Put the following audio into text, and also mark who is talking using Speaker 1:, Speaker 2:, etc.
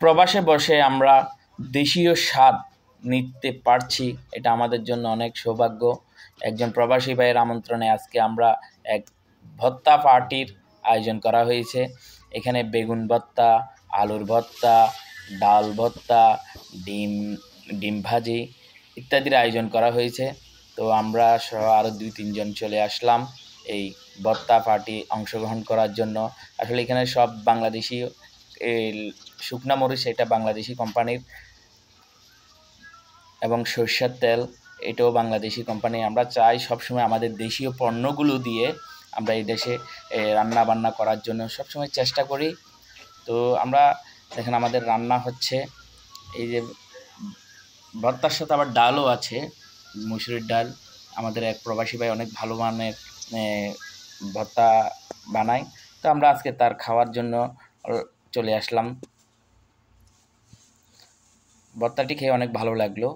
Speaker 1: প্রবাসে বসে আমরা দেশীয় স্বাদ নিতে পারছি, এটা আমাদের জন্য অনেক সৌভাগ্য। একজন প্রবাসী ভাইয়ের আমন্ত্রণে আজকে আমরা এক ভর্তা পার্টির আয়োজন করা হয়েছে। এখানে বেগুন ভর্তা, আলুর ভর্তা, ডাল ভর্তা, ডিম ডিম ভাজি ইত্যাদির আয়োজন করা হয়েছে। তো আমরা সহ আরও 2-3 জন চলে আসলাম এই ভর্তা পার্টি অংশগ্রহণ করার জন্য। আসলে এখানে সব বাংলাদেশি শুকনা মরিচ এটা বাংলাদেশি কোম্পানির, এবং সরষের তেল এটাও বাংলাদেশি কোম্পানি। আমরা চাই সবসময় আমাদের দেশীয় পণ্যগুলো দিয়ে আমরা এই দেশে রান্না বান্না করার জন্য সবসময় চেষ্টা করি। তো আমরা দেখেন আমাদের রান্না হচ্ছে, এই যে ভর্তার সাথে আবার ডালও আছে, মুসুরির ডাল। আমাদের এক প্রবাসী ভাই অনেক ভালো মানের ভর্তা বানায়, তো আমরা আজকে তার খাওয়ার জন্য চলে আসলাম। ভর্তাটি খেয়ে অনেক ভালো লাগলো।